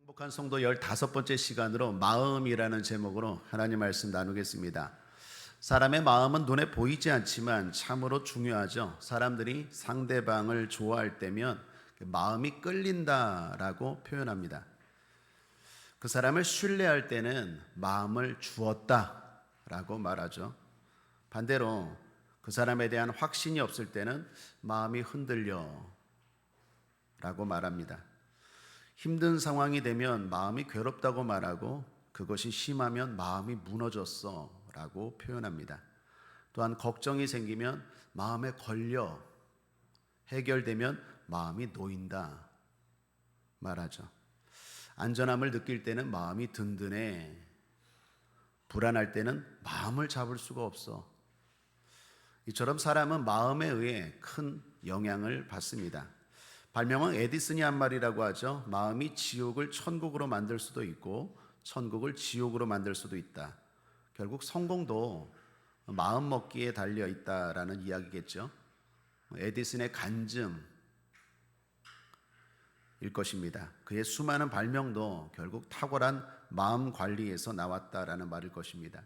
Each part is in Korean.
행복한 성도 15번째 시간으로 마음이라는 제목으로 하나님 말씀 나누겠습니다. 사람의 마음은 눈에 보이지 않지만 참으로 중요하죠. 사람들이 상대방을 좋아할 때면 마음이 끌린다라고 표현합니다. 그 사람을 신뢰할 때는 마음을 주었다라고 말하죠. 반대로 그 사람에 대한 확신이 없을 때는 마음이 흔들려라고 말합니다. 힘든 상황이 되면 마음이 괴롭다고 말하고 그것이 심하면 마음이 무너졌어 라고 표현합니다. 또한 걱정이 생기면 마음에 걸려 해결되면 마음이 놓인다 말하죠. 안전함을 느낄 때는 마음이 든든해. 불안할 때는 마음을 잡을 수가 없어. 이처럼 사람은 마음에 의해 큰 영향을 받습니다. 발명왕 에디슨이 한 말이라고 하죠. 마음이 지옥을 천국으로 만들 수도 있고 천국을 지옥으로 만들 수도 있다. 결국 성공도 마음 먹기에 달려 있다라는 이야기겠죠. 에디슨의 간증일 것입니다. 그의 수많은 발명도 결국 탁월한 마음 관리에서 나왔다라는 말일 것입니다.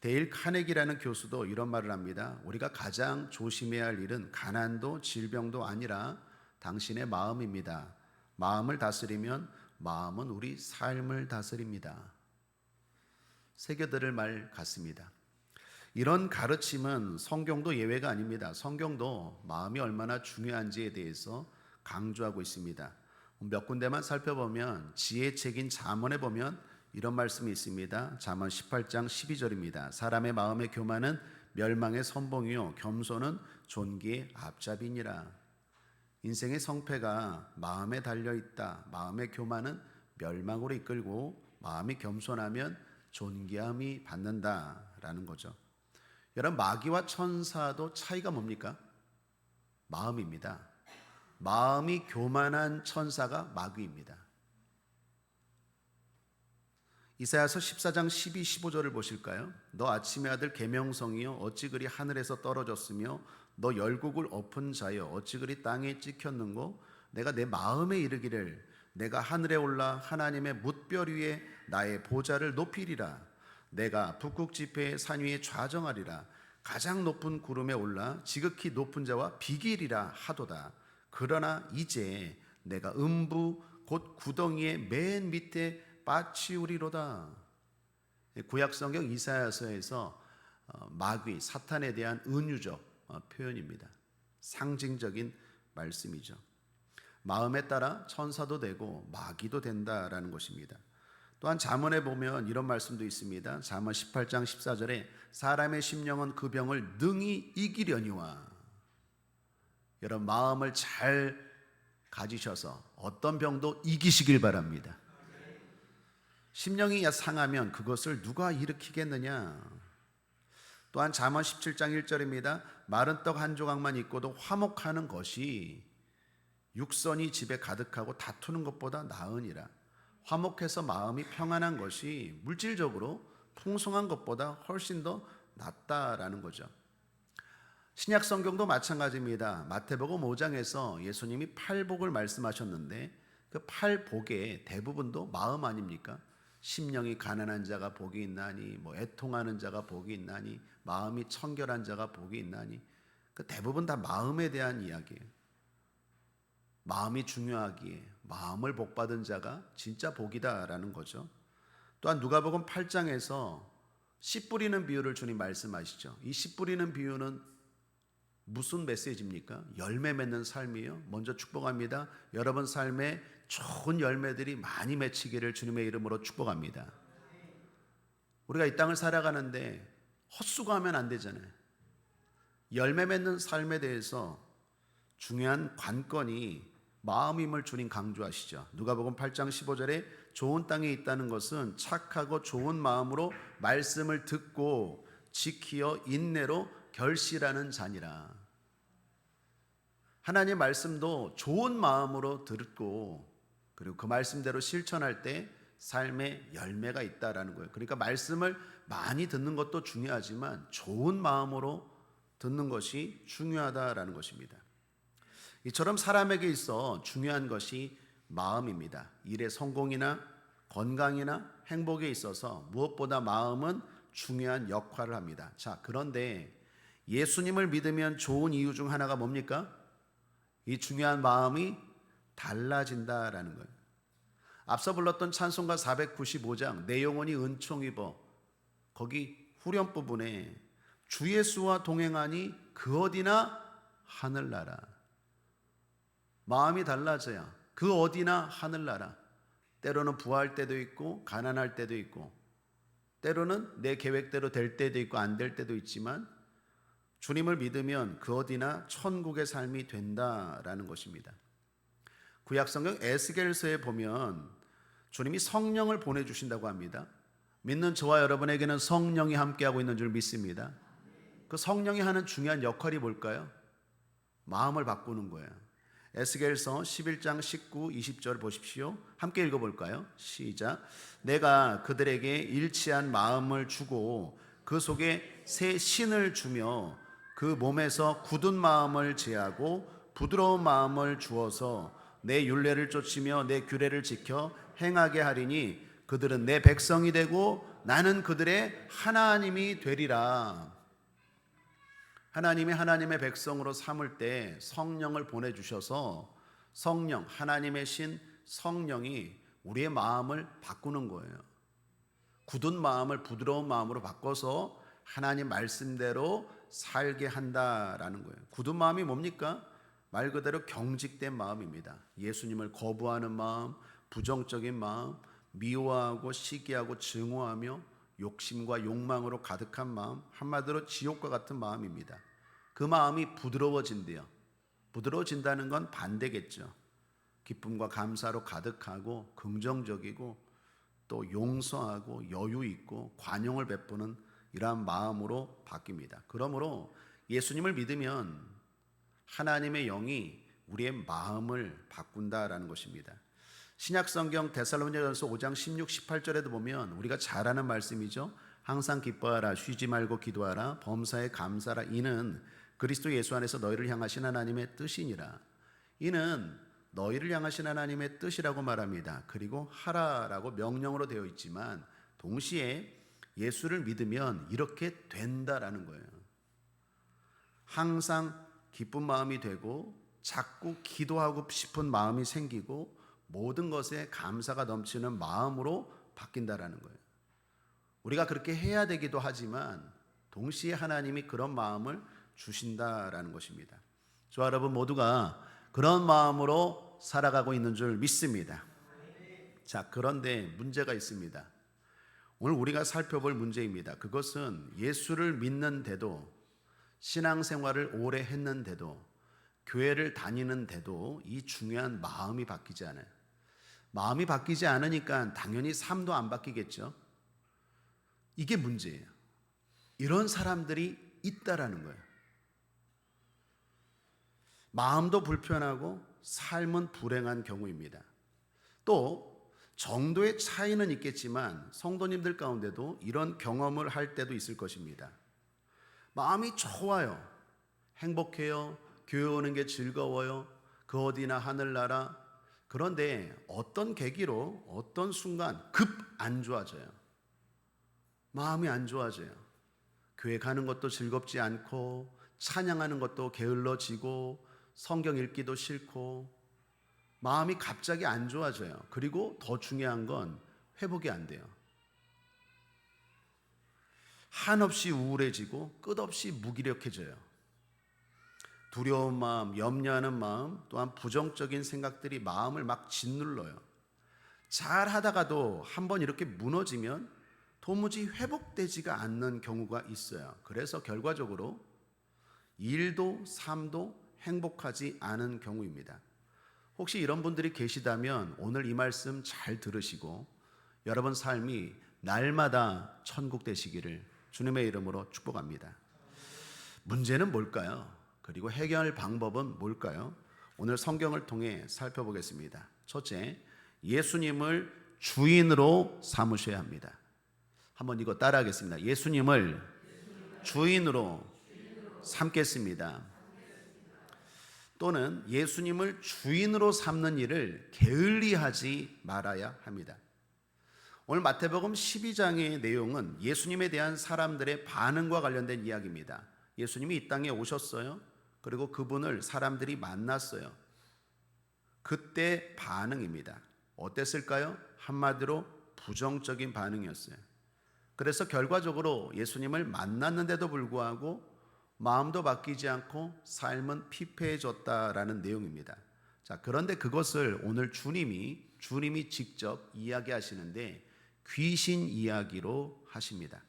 데일 카네기라는 교수도 이런 말을 합니다. 우리가 가장 조심해야 할 일은 가난도 질병도 아니라 당신의 마음입니다. 마음을 다스리면 마음은 우리 삶을 다스립니다. 새겨들을 말 같습니다. 이런 가르침은 성경도 예외가 아닙니다. 성경도 마음이 얼마나 중요한지에 대해서 강조하고 있습니다. 몇 군데만 살펴보면 지혜의 책인 잠언에 보면 이런 말씀이 있습니다. 잠언 18장 12절입니다. 사람의 마음의 교만은 멸망의 선봉이요 겸손은 존귀의 앞잡이니라. 인생의 성패가 마음에 달려있다. 마음의 교만은 멸망으로 이끌고 마음이 겸손하면 존귀함이 받는다라는 거죠. 여러분, 마귀와 천사도 차이가 뭡니까? 마음입니다. 마음이 교만한 천사가 마귀입니다. 이사야서 14장 12, 15절을 보실까요? 너 아침의 아들 계명성이여 어찌 그리 하늘에서 떨어졌으며 너 열국을 엎은 자여 어찌 그리 땅에 찍혔는고 내가 내 마음에 이르기를 내가 하늘에 올라 하나님의 뭇별 위에 나의 보좌를 높이리라. 내가 북극 지폐의 산 위에 좌정하리라. 가장 높은 구름에 올라 지극히 높은 자와 비기리라 하도다. 그러나 이제 내가 음부 곧 구덩이의 맨 밑에 빠치우리로다. 구약성경 이사야서에서 마귀, 사탄에 대한 은유적 표현입니다. 상징적인 말씀이죠. 마음에 따라 천사도 되고 마귀도 된다라는 것입니다. 또한 잠언에 보면 이런 말씀도 있습니다. 잠언 18장 14절에 사람의 심령은 그 병을 능히 이기려니와. 여러분, 마음을 잘 가지셔서 어떤 병도 이기시길 바랍니다. 심령이 상하면 그것을 누가 일으키겠느냐. 또한 잠언 17장 1절입니다. 마른 떡 한 조각만 있고도 화목하는 것이 육선이 집에 가득하고 다투는 것보다 나으니라. 화목해서 마음이 평안한 것이 물질적으로 풍성한 것보다 훨씬 더 낫다라는 거죠. 신약 성경도 마찬가지입니다. 마태복음 5장에서 예수님이 팔복을 말씀하셨는데 그 팔복의 대부분도 마음 아닙니까? 심령이 가난한 자가 복이 있나니, 애통하는 자가 복이 있나니, 마음이 청결한 자가 복이 있나니, 그 대부분 다 마음에 대한 이야기예요. 마음이 중요하기에 마음을 복받은 자가 진짜 복이다라는 거죠. 또한 누가복음 8장에서 씨 뿌리는 비유를 주님 말씀하시죠. 이 씨 뿌리는 비유는 무슨 메시지입니까? 열매 맺는 삶이에요. 먼저 축복합니다. 여러분 삶에 좋은 열매들이 많이 맺히기를 주님의 이름으로 축복합니다. 우리가 이 땅을 살아가는데 헛수고하면 안 되잖아요. 열매 맺는 삶에 대해서 중요한 관건이 마음임을 주님 강조하시죠. 누가복음 8장 15절에 좋은 땅에 있다는 것은 착하고 좋은 마음으로 말씀을 듣고 지키어 인내로 결실하는 자니라. 하나님의 말씀도 좋은 마음으로 듣고 그리고 그 말씀대로 실천할 때 삶에 열매가 있다라는 거예요. 그러니까 말씀을 많이 듣는 것도 중요하지만 좋은 마음으로 듣는 것이 중요하다라는 것입니다. 이처럼 사람에게 있어 중요한 것이 마음입니다. 일의 성공이나 건강이나 행복에 있어서 무엇보다 마음은 중요한 역할을 합니다. 자, 그런데 예수님을 믿으면 좋은 이유 중 하나가 뭡니까? 이 중요한 마음이 달라진다라는 거예요. 앞서 불렀던 찬송가 495장 내 영혼이 은총 입어, 거기 후렴 부분에 주 예수와 동행하니 그 어디나 하늘나라. 마음이 달라져야 그 어디나 하늘나라. 때로는 부할 때도 있고 가난할 때도 있고, 때로는 내 계획대로 될 때도 있고 안 될 때도 있지만 주님을 믿으면 그 어디나 천국의 삶이 된다라는 것입니다. 구약성경 에스겔서에 보면 주님이 성령을 보내주신다고 합니다. 믿는 저와 여러분에게는 성령이 함께하고 있는 줄 믿습니다. 그 성령이 하는 중요한 역할이 뭘까요? 마음을 바꾸는 거예요. 에스겔서 11장 19, 20절 보십시오. 함께 읽어볼까요? 시작. 내가 그들에게 일치한 마음을 주고 그 속에 새 신을 주며 그 몸에서 굳은 마음을 제하고 부드러운 마음을 주어서 내 율례를 쫓으며 내 규례를 지켜 행하게 하리니 그들은 내 백성이 되고 나는 그들의 하나님이 되리라. 하나님이 하나님의 백성으로 삼을 때 성령을 보내주셔서 성령, 하나님의 신 성령이 우리의 마음을 바꾸는 거예요. 굳은 마음을 부드러운 마음으로 바꿔서 하나님 말씀대로 살게 한다라는 거예요. 굳은 마음이 뭡니까? 말 그대로 경직된 마음입니다. 예수님을 거부하는 마음, 부정적인 마음, 미워하고 시기하고 증오하며 욕심과 욕망으로 가득한 마음, 한마디로 지옥과 같은 마음입니다. 그 마음이 부드러워진대요. 부드러워진다는 건 반대겠죠. 기쁨과 감사로 가득하고 긍정적이고 또 용서하고 여유 있고 관용을 베푸는 이러한 마음으로 바뀝니다. 그러므로 예수님을 믿으면 하나님의 영이 우리의 마음을 바꾼다라는 것입니다. 신약성경 데살로니가전서 5장 16, 18절에도 보면 우리가 잘 아는 말씀이죠. 항상 기뻐하라, 쉬지 말고 기도하라, 범사에 감사하라. 이는 그리스도 예수 안에서 너희를 향하신 하나님의 뜻이니라. 이는 너희를 향하신 하나님의 뜻이라고 말합니다. 그리고 하라라고 명령으로 되어 있지만 동시에 예수를 믿으면 이렇게 된다라는 거예요. 항상 기쁜 마음이 되고 자꾸 기도하고 싶은 마음이 생기고 모든 것에 감사가 넘치는 마음으로 바뀐다라는 거예요. 우리가 그렇게 해야 되기도 하지만 동시에 하나님이 그런 마음을 주신다라는 것입니다. 저와 여러분 모두가 그런 마음으로 살아가고 있는 줄 믿습니다. 자, 그런데 문제가 있습니다. 오늘 우리가 살펴볼 문제입니다. 그것은 예수를 믿는데도, 신앙생활을 오래 했는데도, 교회를 다니는데도 이 중요한 마음이 바뀌지 않아요. 마음이 바뀌지 않으니까 당연히 삶도 안 바뀌겠죠. 이게 문제예요. 이런 사람들이 있다라는 거예요. 마음도 불편하고 삶은 불행한 경우입니다. 또 정도의 차이는 있겠지만 성도님들 가운데도 이런 경험을 할 때도 있을 것입니다. 마음이 좋아요. 행복해요. 교회 오는 게 즐거워요. 그 어디나 하늘나라. 그런데 어떤 계기로 어떤 순간 급 안 좋아져요. 마음이 안 좋아져요. 교회 가는 것도 즐겁지 않고 찬양하는 것도 게을러지고 성경 읽기도 싫고 마음이 갑자기 안 좋아져요. 그리고 더 중요한 건 회복이 안 돼요. 한없이 우울해지고 끝없이 무기력해져요. 두려운 마음, 염려하는 마음, 또한 부정적인 생각들이 마음을 막 짓눌러요. 잘 하다가도 한번 이렇게 무너지면 도무지 회복되지가 않는 경우가 있어요. 그래서 결과적으로 일도 삶도 행복하지 않은 경우입니다. 혹시 이런 분들이 계시다면 오늘 이 말씀 잘 들으시고 여러분 삶이 날마다 천국 되시기를 주님의 이름으로 축복합니다. 문제는 뭘까요? 그리고 해결 방법은 뭘까요? 오늘 성경을 통해 살펴보겠습니다. 첫째, 예수님을 주인으로 삼으셔야 합니다. 한번 이거 따라하겠습니다. 예수님을 주인으로 삼겠습니다. 또는 예수님을 주인으로 삼는 일을 게을리하지 말아야 합니다. 오늘 마태복음 12장의 내용은 예수님에 대한 사람들의 반응과 관련된 이야기입니다. 예수님이 이 땅에 오셨어요. 그리고 그분을 사람들이 만났어요. 그때 반응입니다. 어땠을까요? 한마디로 부정적인 반응이었어요. 그래서 결과적으로 예수님을 만났는데도 불구하고 마음도 바뀌지 않고 삶은 피폐해졌다라는 내용입니다. 자, 그런데 그것을 오늘 주님이 직접 이야기하시는데 귀신 이야기로 하십니다.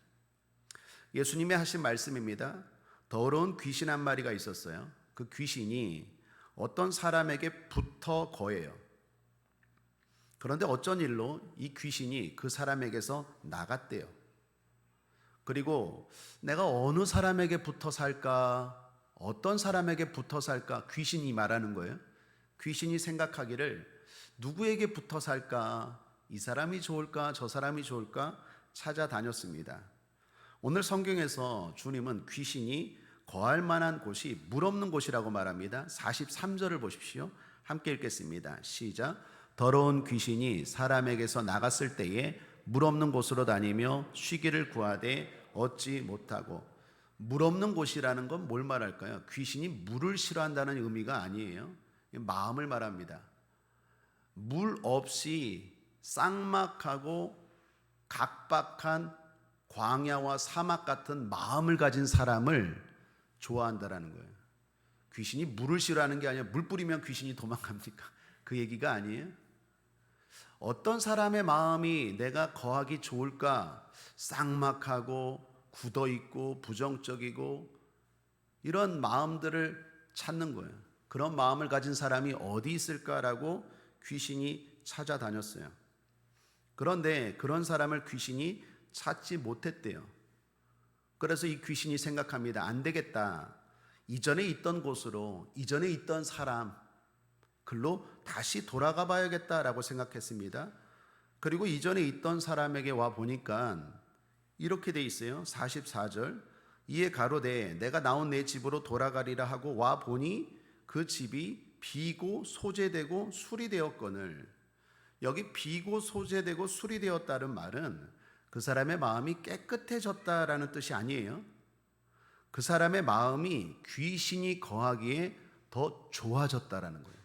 예수님이 하신 말씀입니다. 더러운 귀신 한 마리가 있었어요. 그 귀신이 어떤 사람에게 붙어 거예요. 그런데 어쩐 일로 이 귀신이 그 사람에게서 나갔대요. 그리고 내가 어느 사람에게 붙어 살까? 어떤 사람에게 붙어 살까? 귀신이 말하는 거예요. 귀신이 생각하기를 누구에게 붙어 살까? 이 사람이 좋을까? 저 사람이 좋을까? 찾아다녔습니다. 오늘 성경에서 주님은 귀신이 거할 만한 곳이 물 없는 곳이라고 말합니다. 43절을 보십시오. 함께 읽겠습니다. 시작. 더러운 귀신이 사람에게서 나갔을 때에 물 없는 곳으로 다니며 쉬기를 구하되 얻지 못하고. 물 없는 곳이라는 건 뭘 말할까요? 귀신이 물을 싫어한다는 의미가 아니에요. 마음을 말합니다. 물 없이 쌍막하고 각박한 광야와 사막 같은 마음을 가진 사람을 좋아한다라는 거예요. 귀신이 물을 싫어하는 게 아니라 물 뿌리면 귀신이 도망갑니까? 그 얘기가 아니에요. 어떤 사람의 마음이 내가 거하기 좋을까? 쌍막하고 굳어있고 부정적이고 이런 마음들을 찾는 거예요. 그런 마음을 가진 사람이 어디 있을까라고 귀신이 찾아다녔어요. 그런데 그런 사람을 귀신이 찾지 못했대요. 그래서 이 귀신이 생각합니다. 안 되겠다. 이전에 있던 곳으로, 이전에 있던 사람 글로 다시 돌아가 봐야겠다라고 생각했습니다. 그리고 이전에 있던 사람에게 와 보니까 이렇게 돼 있어요. 44절. 이에 가로되 내가 나온 내 집으로 돌아가리라 하고 와 보니 그 집이 비고 소재되고 수리되었거늘. 여기 비고 소재되고 수리되었다는 말은 그 사람의 마음이 깨끗해졌다라는 뜻이 아니에요. 그 사람의 마음이 귀신이 거하기에 더 좋아졌다라는 거예요.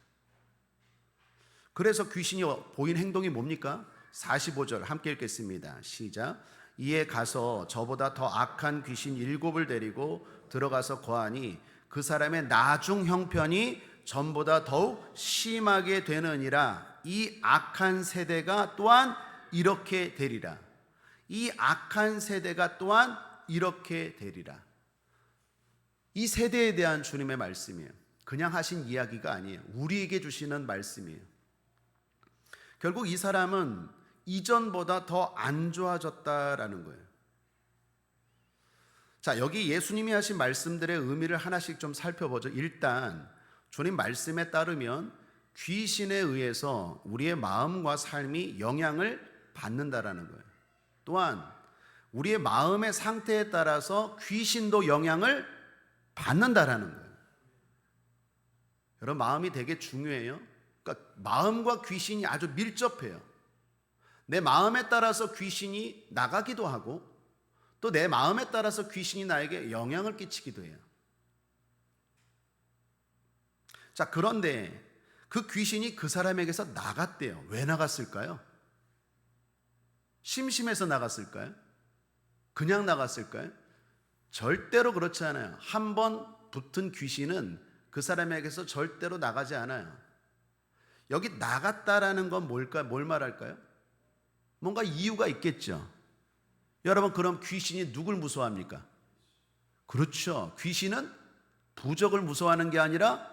그래서 귀신이 보인 행동이 뭡니까? 45절 함께 읽겠습니다. 시작. 이에 가서 저보다 더 악한 귀신 7을 데리고 들어가서 거하니 그 사람의 나중 형편이 전보다 더욱 심하게 되느니라. 이 악한 세대가 또한 이렇게 되리라. 이 악한 세대가 또한 이렇게 되리라. 이 세대에 대한 주님의 말씀이에요. 그냥 하신 이야기가 아니에요. 우리에게 주시는 말씀이에요. 결국 이 사람은 이전보다 더 안 좋아졌다라는 거예요. 자, 여기 예수님이 하신 말씀들의 의미를 하나씩 좀 살펴보죠. 일단 주님 말씀에 따르면 귀신에 의해서 우리의 마음과 삶이 영향을 받는다라는 거예요. 또한 우리의 마음의 상태에 따라서 귀신도 영향을 받는다라는 거예요. 여러분, 마음이 되게 중요해요. 그러니까 마음과 귀신이 아주 밀접해요. 내 마음에 따라서 귀신이 나가기도 하고 또 내 마음에 따라서 귀신이 나에게 영향을 끼치기도 해요. 자, 그런데 그 귀신이 그 사람에게서 나갔대요. 왜 나갔을까요? 심심해서 나갔을까요? 그냥 나갔을까요? 절대로 그렇지 않아요. 한 번 붙은 귀신은 그 사람에게서 절대로 나가지 않아요. 여기 나갔다라는 건 뭘까? 뭘 말할까요? 뭔가 이유가 있겠죠. 여러분, 그럼 귀신이 누굴 무서워합니까? 그렇죠. 귀신은 부적을 무서워하는 게 아니라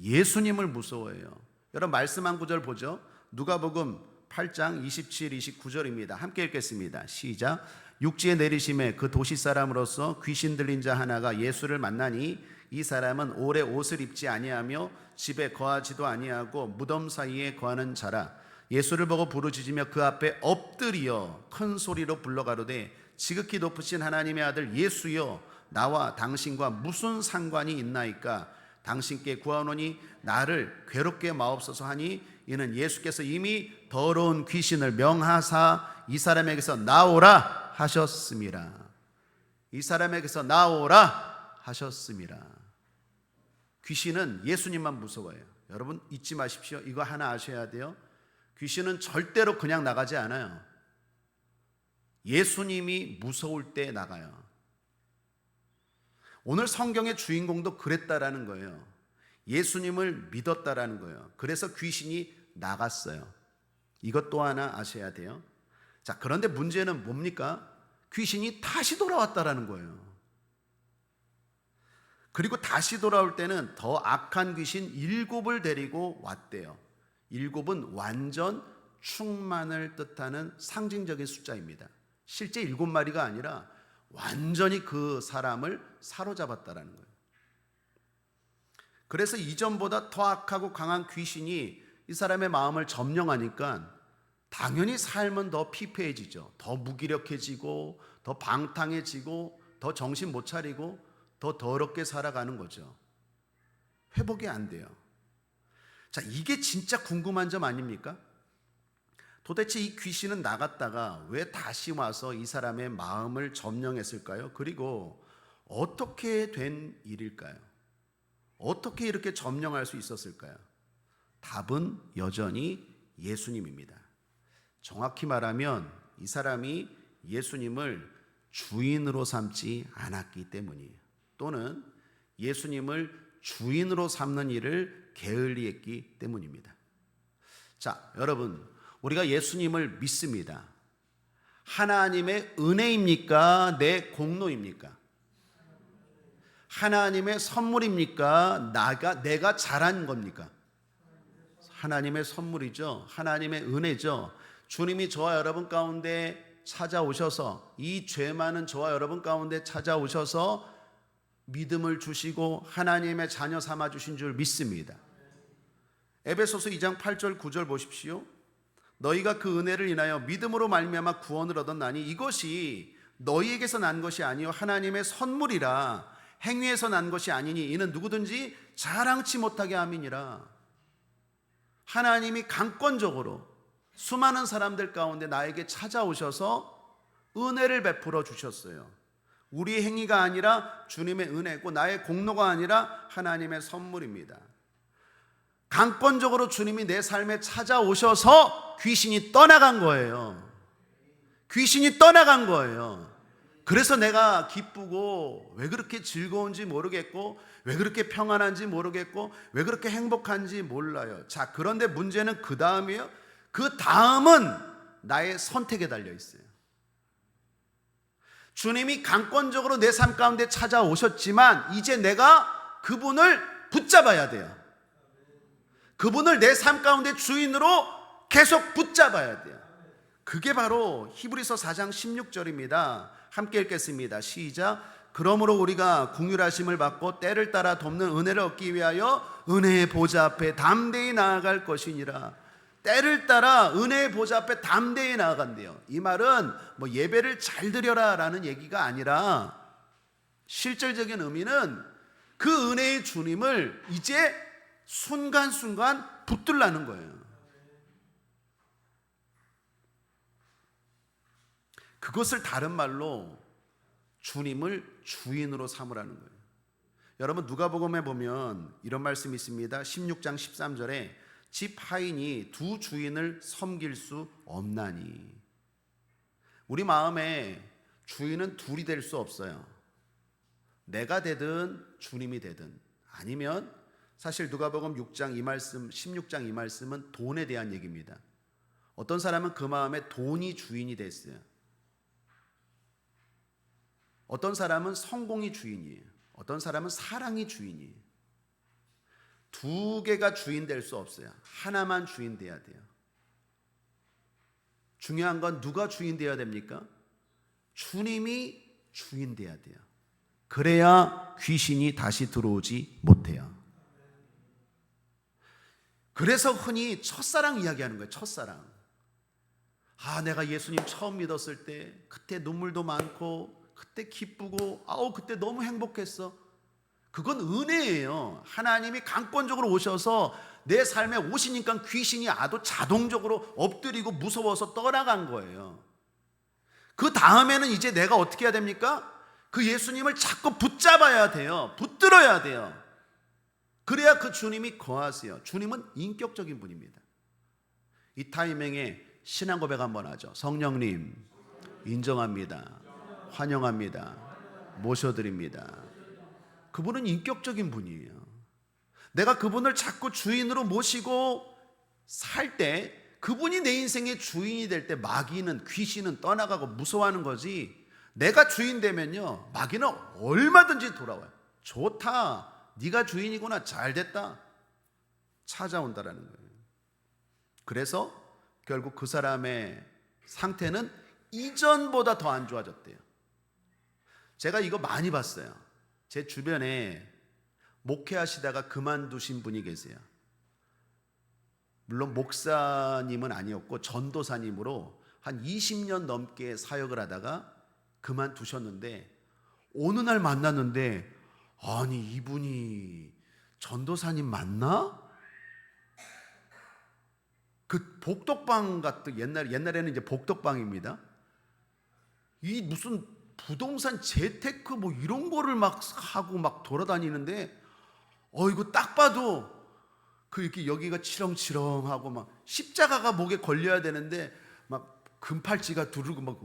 예수님을 무서워해요. 여러분, 말씀 한 구절 보죠. 누가복음 8장 27, 29절입니다. 함께 읽겠습니다. 시작. 육지에 내리심에 그 도시 사람으로서 귀신 들린 자 하나가 예수를 만나니 이 사람은 오래 옷을 입지 아니하며 집에 거하지도 아니하고 무덤 사이에 거하는 자라. 예수를 보고 부르짖으며 그 앞에 엎드리어 큰 소리로 불러가로되 지극히 높으신 하나님의 아들 예수여, 나와 당신과 무슨 상관이 있나이까? 당신께 구하노니 나를 괴롭게 마옵소서 하니 이는 예수께서 이미 더러운 귀신을 명하사 이 사람에게서 나오라 하셨습니다. 이 사람에게서 나오라 하셨습니다. 귀신은 예수님만 무서워해요. 여러분 잊지 마십시오. 이거 하나 아셔야 돼요. 귀신은 절대로 그냥 나가지 않아요. 예수님이 무서울 때 나가요. 오늘 성경의 주인공도 그랬다라는 거예요. 예수님을 믿었다라는 거예요. 그래서 귀신이 나갔어요. 이것 또 하나 아셔야 돼요. 자, 그런데 문제는 뭡니까? 귀신이 다시 돌아왔다라는 거예요. 그리고 다시 돌아올 때는 더 악한 귀신 7을 데리고 왔대요. 7은 완전 충만을 뜻하는 상징적인 숫자입니다. 실제 7마리가 아니라 완전히 그 사람을 사로잡았다라는 거예요. 그래서 이전보다 더 악하고 강한 귀신이 이 사람의 마음을 점령하니까 당연히 삶은 더 피폐해지죠. 더 무기력해지고 더 방탕해지고 더 정신 못 차리고 더 더럽게 살아가는 거죠. 회복이 안 돼요. 자, 이게 진짜 궁금한 점 아닙니까? 도대체 이 귀신은 나갔다가 왜 다시 와서 이 사람의 마음을 점령했을까요? 그리고 어떻게 된 일일까요? 어떻게 이렇게 점령할 수 있었을까요? 답은 여전히 예수님입니다. 정확히 말하면 이 사람이 예수님을 주인으로 삼지 않았기 때문이에요. 또는 예수님을 주인으로 삼는 일을 게을리했기 때문입니다. 자, 여러분, 우리가 예수님을 믿습니다. 하나님의 은혜입니까? 내 공로입니까? 하나님의 선물입니까? 내가 잘한 겁니까? 하나님의 선물이죠. 하나님의 은혜죠. 주님이 저와 여러분 가운데 찾아오셔서, 이 죄 많은 저와 여러분 가운데 찾아오셔서 믿음을 주시고 하나님의 자녀 삼아 주신 줄 믿습니다. 에베소서 2장 8절 9절 보십시오. 너희가 그 은혜를 인하여 믿음으로 말미암아 구원을 얻었나니 이것이 너희에게서 난 것이 아니요 하나님의 선물이라. 행위에서 난 것이 아니니 이는 누구든지 자랑치 못하게 함이니라. 하나님이 강권적으로 수많은 사람들 가운데 나에게 찾아오셔서 은혜를 베풀어 주셨어요. 우리의 행위가 아니라 주님의 은혜고 나의 공로가 아니라 하나님의 선물입니다. 강권적으로 주님이 내 삶에 찾아오셔서 귀신이 떠나간 거예요. 귀신이 떠나간 거예요. 그래서 내가 기쁘고 왜 그렇게 즐거운지 모르겠고 왜 그렇게 평안한지 모르겠고 왜 그렇게 행복한지 몰라요. 자, 그런데 문제는 그 다음이에요. 그 다음은 나의 선택에 달려 있어요. 주님이 강권적으로 내 삶 가운데 찾아오셨지만 이제 내가 그분을 붙잡아야 돼요. 그분을 내 삶 가운데 주인으로 계속 붙잡아야 돼요. 그게 바로 히브리서 4장 16절입니다. 함께 읽겠습니다. 시작. 그러므로 우리가 긍휼하심을 받고 때를 따라 돕는 은혜를 얻기 위하여 은혜의 보좌 앞에 담대히 나아갈 것이니라. 때를 따라 은혜의 보좌 앞에 담대히 나아간대요. 이 말은 뭐 예배를 잘 드려라 라는 얘기가 아니라 실질적인 의미는 그 은혜의 주님을 이제 순간순간 붙들라는 거예요. 그것을 다른 말로 주님을 주인으로 삼으라는 거예요. 여러분 누가복음에 보면 이런 말씀이 있습니다. 16장 13절에 집 하인이 두 주인을 섬길 수 없나니. 우리 마음에 주인은 둘이 될 수 없어요. 내가 되든 주님이 되든. 아니면 사실 누가복음 6장 이 말씀, 16장 이 말씀은 돈에 대한 얘기입니다. 어떤 사람은 그 마음에 돈이 주인이 됐어요. 어떤 사람은 성공이 주인이에요. 어떤 사람은 사랑이 주인이에요. 두 개가 주인 될 수 없어요. 하나만 주인 돼야 돼요. 중요한 건 누가 주인 돼야 됩니까? 주님이 주인 돼야 돼요. 그래야 귀신이 다시 들어오지 못해요. 그래서 흔히 첫사랑 이야기하는 거예요. 첫사랑. 내가 예수님 처음 믿었을 때 그때 눈물도 많고 그때 기쁘고 그때 너무 행복했어. 그건 은혜예요. 하나님이 강권적으로 오셔서 내 삶에 오시니까 귀신이 아도 자동적으로 엎드리고 무서워서 떠나간 거예요. 그 다음에는 이제 내가 어떻게 해야 됩니까? 그 예수님을 자꾸 붙잡아야 돼요. 붙들어야 돼요. 그래야 그 주님이 거하세요. 주님은 인격적인 분입니다. 이 타이밍에 신앙 고백 한번 하죠. 성령님 인정합니다. 환영합니다. 모셔드립니다. 그분은 인격적인 분이에요. 내가 그분을 자꾸 주인으로 모시고 살 때, 그분이 내 인생의 주인이 될 때 마귀는, 귀신은 떠나가고 무서워하는 거지, 내가 주인 되면요 마귀는 얼마든지 돌아와요. 좋다, 네가 주인이구나, 잘됐다, 찾아온다라는 거예요. 그래서 결국 그 사람의 상태는 이전보다 더 안 좋아졌대요. 제가 이거 많이 봤어요. 제 주변에 목회하시다가 그만두신 분이 계세요. 물론 목사님은 아니었고 전도사님으로 한 20년 넘게 사역을 하다가 그만두셨는데, 어느 날 만났는데, 아니 이분이 전도사님 맞나? 그 복덕방 같은, 옛날에는 이제 복덕방입니다. 이 무슨 부동산 재테크 뭐 이런 거를 막 하고 막 돌아다니는데, 이거 딱 봐도 그 이렇게 여기가 치렁치렁하고 막 십자가가 목에 걸려야 되는데 막 금팔찌가 두르고 막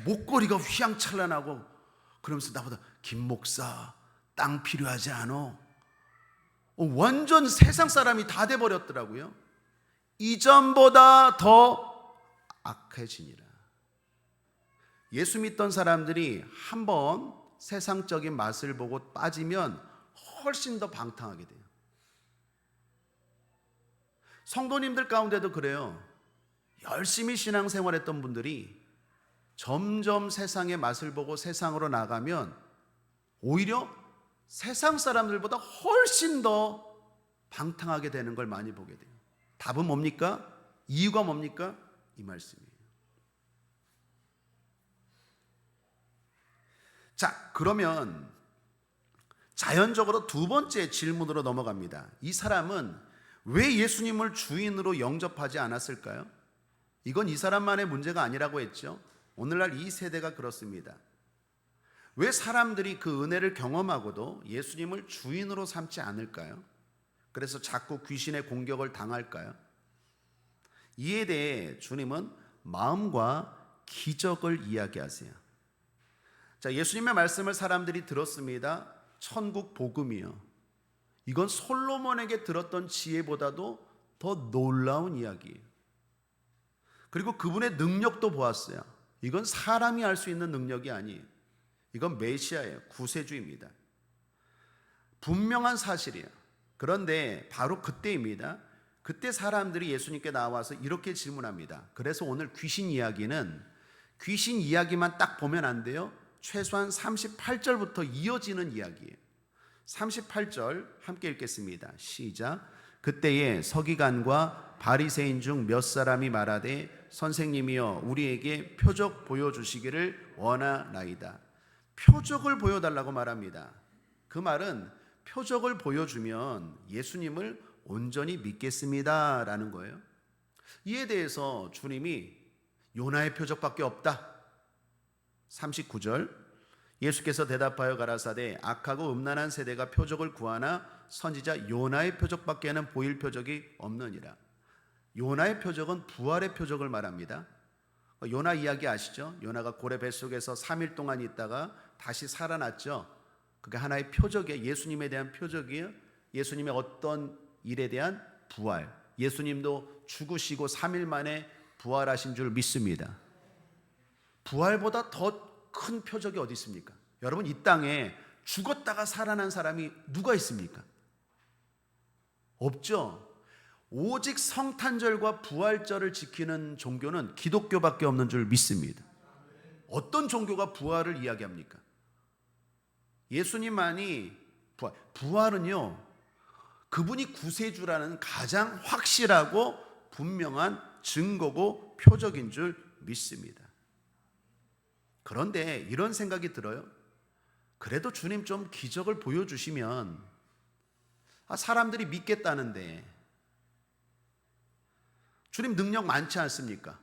목걸이가 휘황찬란하고, 그러면서 나보다 김 목사 땅 필요하지 않어? 완전 세상 사람이 다 돼버렸더라고요. 이전보다 더 악해지니라. 예수 믿던 사람들이 한번 세상적인 맛을 보고 빠지면 훨씬 더 방탕하게 돼요. 성도님들 가운데도 그래요. 열심히 신앙생활했던 분들이 점점 세상의 맛을 보고 세상으로 나가면 오히려 세상 사람들보다 훨씬 더 방탕하게 되는 걸 많이 보게 돼요. 답은 뭡니까? 이유가 뭡니까? 이 말씀이에요. 자, 그러면 자연적으로 두 번째 질문으로 넘어갑니다. 이 사람은 왜 예수님을 주인으로 영접하지 않았을까요? 이건 이 사람만의 문제가 아니라고 했죠. 오늘날 이 세대가 그렇습니다. 왜 사람들이 그 은혜를 경험하고도 예수님을 주인으로 삼지 않을까요? 그래서 자꾸 귀신의 공격을 당할까요? 이에 대해 주님은 마음과 기적을 이야기하세요. 자, 예수님의 말씀을 사람들이 들었습니다. 천국 복음이요, 이건 솔로몬에게 들었던 지혜보다도 더 놀라운 이야기예요. 그리고 그분의 능력도 보았어요. 이건 사람이 할 수 있는 능력이 아니에요. 이건 메시아예요. 구세주입니다. 분명한 사실이에요. 그런데 바로 그때입니다. 그때 사람들이 예수님께 나와서 이렇게 질문합니다. 그래서 오늘 귀신 이야기는 귀신 이야기만 딱 보면 안 돼요. 최소한 38절부터 이어지는 이야기예요. 38절 함께 읽겠습니다. 시작. 그때에 서기관과 바리새인 중 몇 사람이 말하되 선생님이여 우리에게 표적 보여주시기를 원하나이다. 표적을 보여달라고 말합니다. 그 말은 표적을 보여주면 예수님을 온전히 믿겠습니다 라는 거예요. 이에 대해서 주님이 요나의 표적밖에 없다. 39절 예수께서 대답하여 가라사대 악하고 음란한 세대가 표적을 구하나 선지자 요나의 표적밖에는 보일 표적이 없느니라. 요나의 표적은 부활의 표적을 말합니다. 요나 이야기 아시죠? 요나가 고래 뱃속에서 3일 동안 있다가 다시 살아났죠. 그게 하나의 표적이에요. 예수님에 대한 표적이에요. 예수님의 어떤 일에 대한 부활. 예수님도 죽으시고 3일 만에 부활하신 줄 믿습니다. 부활보다 더 큰 표적이 어디 있습니까? 여러분, 이 땅에 죽었다가 살아난 사람이 누가 있습니까? 없죠. 오직 성탄절과 부활절을 지키는 종교는 기독교밖에 없는 줄 믿습니다. 어떤 종교가 부활을 이야기합니까? 예수님만이 부활은요, 그분이 구세주라는 가장 확실하고 분명한 증거고 표적인 줄 믿습니다. 그런데 이런 생각이 들어요. 그래도 주님 좀 기적을 보여주시면 사람들이 믿겠다는데, 주님 능력 많지 않습니까?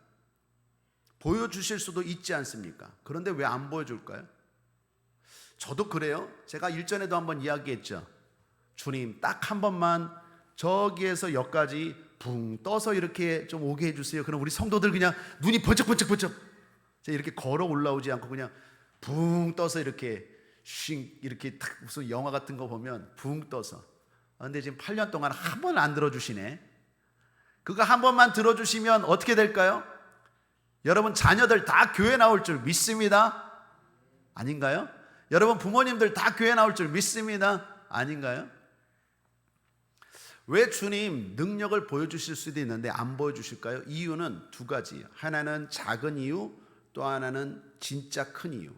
보여주실 수도 있지 않습니까? 그런데 왜 안 보여줄까요? 저도 그래요. 제가 일전에도 한번 이야기했죠. 주님 딱 한 번만 저기에서 여기까지 붕 떠서 이렇게 좀 오게 해주세요. 그럼 우리 성도들 그냥 눈이 번쩍번쩍번쩍 이렇게 걸어 올라오지 않고 그냥 붕 떠서 이렇게 이렇게 딱 무슨 영화 같은 거 보면 붕 떠서. 근데 지금 8년 동안 한 번 안 들어주시네. 그거 한 번만 들어주시면 어떻게 될까요? 여러분 자녀들 다 교회 나올 줄 믿습니다. 아닌가요? 여러분 부모님들 다 교회 나올 줄 믿습니다. 아닌가요? 왜 주님 능력을 보여주실 수도 있는데 안 보여주실까요? 이유는 두 가지. 하나는 작은 이유, 또 하나는 진짜 큰 이유.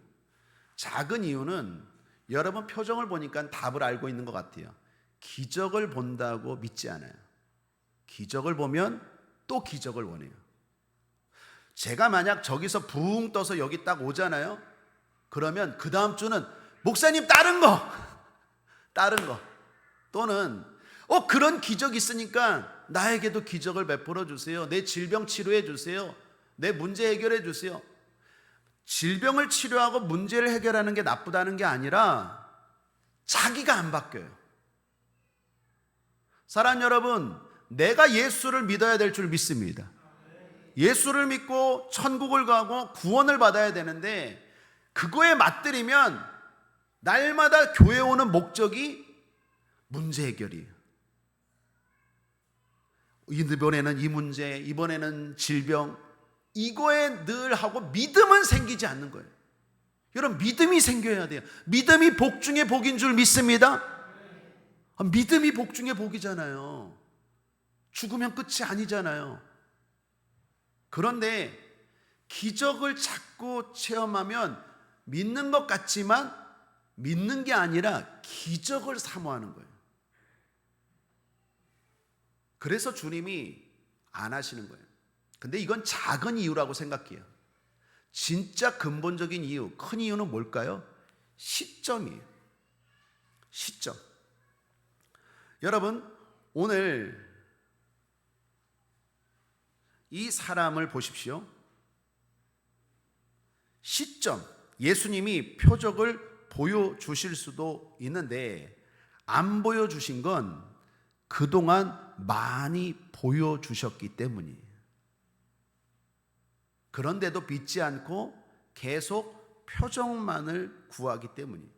작은 이유는 여러분 표정을 보니까 답을 알고 있는 것 같아요. 기적을 본다고 믿지 않아요. 기적을 보면 또 기적을 원해요. 제가 만약 저기서 붕 떠서 여기 딱 오잖아요. 그러면 그 다음 주는 목사님 다른 거 또는 그런 기적 있으니까 나에게도 기적을 베풀어 주세요. 내 질병 치료해 주세요. 내 문제 해결해 주세요. 질병을 치료하고 문제를 해결하는 게 나쁘다는 게 아니라 자기가 안 바뀌어요. 사랑 여러분, 내가 예수를 믿어야 될 줄 믿습니다. 예수를 믿고 천국을 가고 구원을 받아야 되는데 그거에 맞들이면 날마다 교회 오는 목적이 문제 해결이에요. 이번에는 이 문제, 이번에는 질병, 이거에 늘 하고 믿음은 생기지 않는 거예요. 여러분 믿음이 생겨야 돼요. 믿음이 복 중에 복인 줄 믿습니다. 믿음이 복 중에 복이잖아요. 죽으면 끝이 아니잖아요. 그런데 기적을 자꾸 체험하면 믿는 것 같지만 믿는 게 아니라 기적을 사모하는 거예요. 그래서 주님이 안 하시는 거예요. 근데 이건 작은 이유라고 생각해요. 진짜 근본적인 이유, 큰 이유는 뭘까요? 시점이에요. 시점. 여러분 오늘 이 사람을 보십시오. 시점. 예수님이 표적을 보여주실 수도 있는데 안 보여주신 건 그동안 많이 보여주셨기 때문이에요. 그런데도 믿지 않고 계속 표적만을 구하기 때문이에요.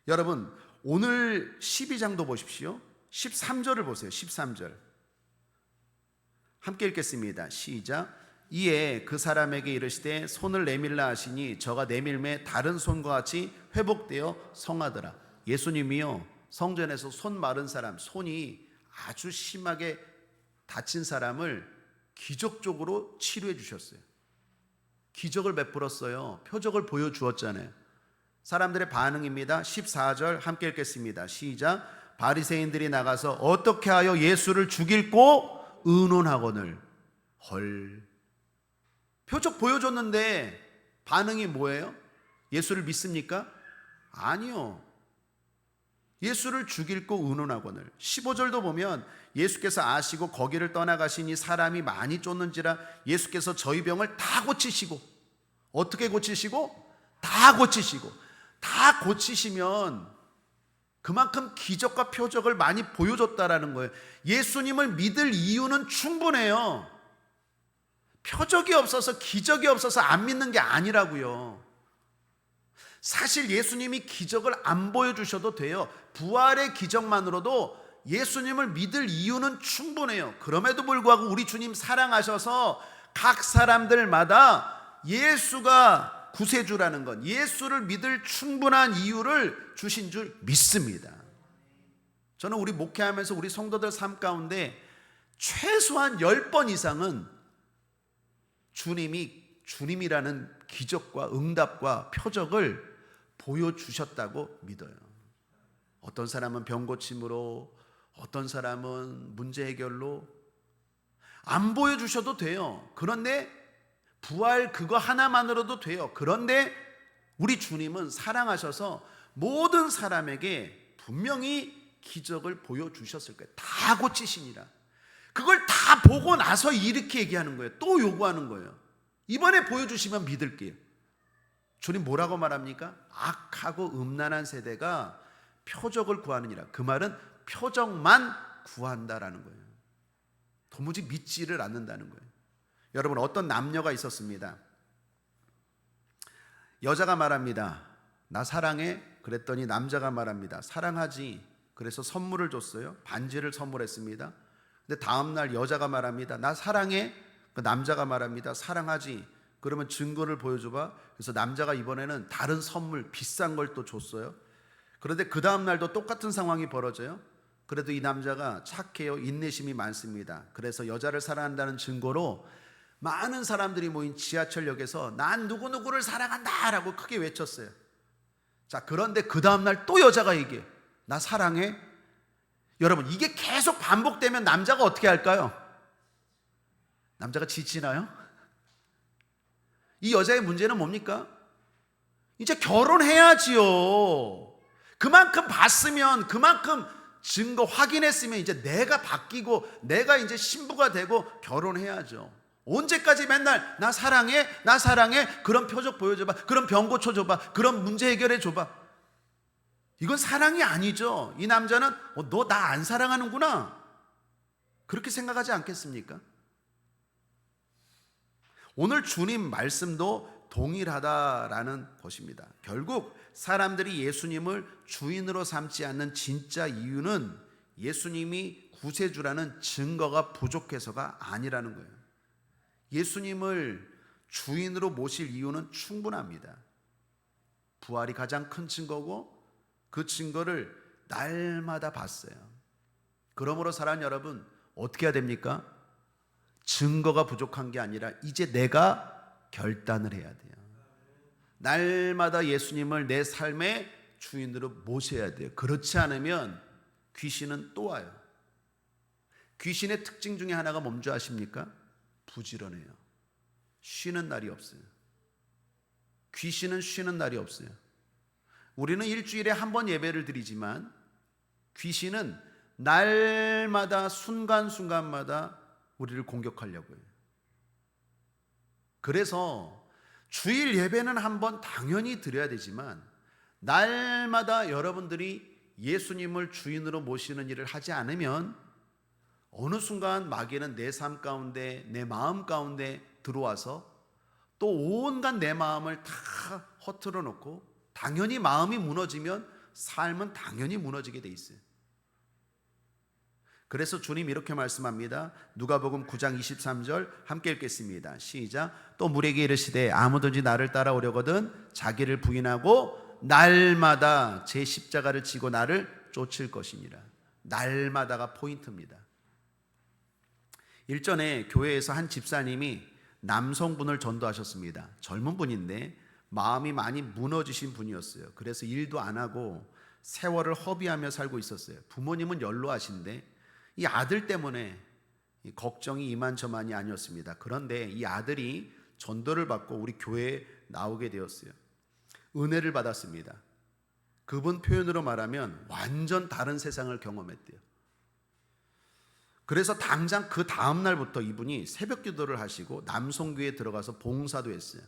여러분 오늘 12장도 보십시오. 13절을 보세요. 13절 함께 읽겠습니다. 시작. 이에 그 사람에게 이르시되 손을 내밀라 하시니 저가 내밀매 다른 손과 같이 회복되어 성하더라. 예수님이요 성전에서 손 마른 사람, 손이 아주 심하게 다친 사람을 기적적으로 치료해 주셨어요. 기적을 베풀었어요. 표적을 보여주었잖아요. 사람들의 반응입니다. 14절 함께 읽겠습니다. 시작. 바리새인들이 나가서 어떻게 하여 예수를 죽일고 의논하거늘. 헐. 표적 보여줬는데 반응이 뭐예요? 예수를 믿습니까? 아니요. 예수를 죽일고 의논하거늘. 15절도 보면 예수께서 아시고 거기를 떠나가시니 사람이 많이 쫓는지라 예수께서 저희 병을 다 고치시고. 어떻게 고치시고? 다 고치시고. 다 고치시면 그만큼 기적과 표적을 많이 보여줬다라는 거예요. 예수님을 믿을 이유는 충분해요. 표적이 없어서 기적이 없어서 안 믿는 게 아니라고요. 사실 예수님이 기적을 안 보여주셔도 돼요. 부활의 기적만으로도 예수님을 믿을 이유는 충분해요. 그럼에도 불구하고 우리 주님 사랑하셔서 각 사람들마다 예수가 구세주라는 것, 예수를 믿을 충분한 이유를 주신 줄 믿습니다. 저는 우리 목회하면서 우리 성도들 삶 가운데 최소한 10번 이상은 주님이라는 기적과 응답과 표적을 보여주셨다고 믿어요. 어떤 사람은 병 고침으로, 어떤 사람은 문제 해결로. 안 보여주셔도 돼요. 그런데 부활 그거 하나만으로도 돼요. 그런데 우리 주님은 사랑하셔서 모든 사람에게 분명히 기적을 보여주셨을 거예요. 다 고치시니라. 그걸 다 보고 나서 이렇게 얘기하는 거예요. 또 요구하는 거예요. 이번에 보여주시면 믿을게요. 주님 뭐라고 말합니까? 악하고 음란한 세대가 표적을 구하느니라. 그 말은 표적만 구한다라는 거예요. 도무지 믿지를 않는다는 거예요. 여러분, 어떤 남녀가 있었습니다. 여자가 말합니다. 나 사랑해. 그랬더니 남자가 말합니다. 사랑하지. 그래서 선물을 줬어요. 반지를 선물했습니다. 근데 다음날 여자가 말합니다. 나 사랑해. 그 남자가 말합니다. 사랑하지. 그러면 증거를 보여줘봐. 그래서 남자가 이번에는 다른 선물 비싼 걸 또 줬어요. 그런데 그 다음날도 똑같은 상황이 벌어져요. 그래도 이 남자가 착해요. 인내심이 많습니다. 그래서 여자를 사랑한다는 증거로 많은 사람들이 모인 지하철역에서 난 누구누구를 사랑한다 라고 크게 외쳤어요. 자, 그런데 그 다음날 또 여자가 얘기해. 나 사랑해. 여러분, 이게 계속 반복되면 남자가 어떻게 할까요? 남자가 지치나요? 이 여자의 문제는 뭡니까? 이제 결혼해야지요. 그만큼 봤으면, 그만큼 증거 확인했으면 이제 내가 바뀌고 내가 이제 신부가 되고 결혼해야죠. 언제까지 맨날 나 사랑해, 나 사랑해, 그런 표적 보여줘봐, 그런 병 고쳐줘봐, 그런 문제 해결해줘봐. 이건 사랑이 아니죠. 이 남자는 너 나 안 사랑하는구나, 그렇게 생각하지 않겠습니까? 오늘 주님 말씀도 동일하다라는 것입니다. 결국 사람들이 예수님을 주인으로 삼지 않는 진짜 이유는 예수님이 구세주라는 증거가 부족해서가 아니라는 거예요. 예수님을 주인으로 모실 이유는 충분합니다. 부활이 가장 큰 증거고 그 증거를 날마다 봤어요. 그러므로 사랑하는 여러분, 어떻게 해야 됩니까? 증거가 부족한 게 아니라 이제 내가 결단을 해야 돼요. 날마다 예수님을 내 삶의 주인으로 모셔야 돼요. 그렇지 않으면 귀신은 또 와요. 귀신의 특징 중에 하나가 뭔지 아십니까? 부지런해요. 쉬는 날이 없어요. 귀신은 쉬는 날이 없어요. 우리는 일주일에 한 번 예배를 드리지만 귀신은 날마다 순간순간마다 우리를 공격하려고 해요. 그래서 주일 예배는 한 번 당연히 드려야 되지만 날마다 여러분들이 예수님을 주인으로 모시는 일을 하지 않으면 어느 순간 마귀는 내 삶 가운데, 내 마음 가운데 들어와서 또 온갖 내 마음을 다 허틀어 놓고, 당연히 마음이 무너지면 삶은 당연히 무너지게 돼 있어요. 그래서 주님 이렇게 말씀합니다. 누가복음 9장 23절 함께 읽겠습니다. 시작. 또 물에게 이르시되 아무든지 나를 따라오려거든 자기를 부인하고 날마다 제 십자가를 지고 나를 쫓을 것이니라. 날마다가 포인트입니다. 일전에 교회에서 한 집사님이 남성분을 전도하셨습니다. 젊은 분인데 마음이 많이 무너지신 분이었어요. 그래서 일도 안 하고 세월을 허비하며 살고 있었어요. 부모님은 연로하신데 이 아들 때문에 걱정이 이만저만이 아니었습니다. 그런데 이 아들이 전도를 받고 우리 교회에 나오게 되었어요. 은혜를 받았습니다. 그분 표현으로 말하면 완전 다른 세상을 경험했대요. 그래서 당장 그 다음 날부터 이분이 새벽 기도를 하시고 남성교회에 들어가서 봉사도 했어요.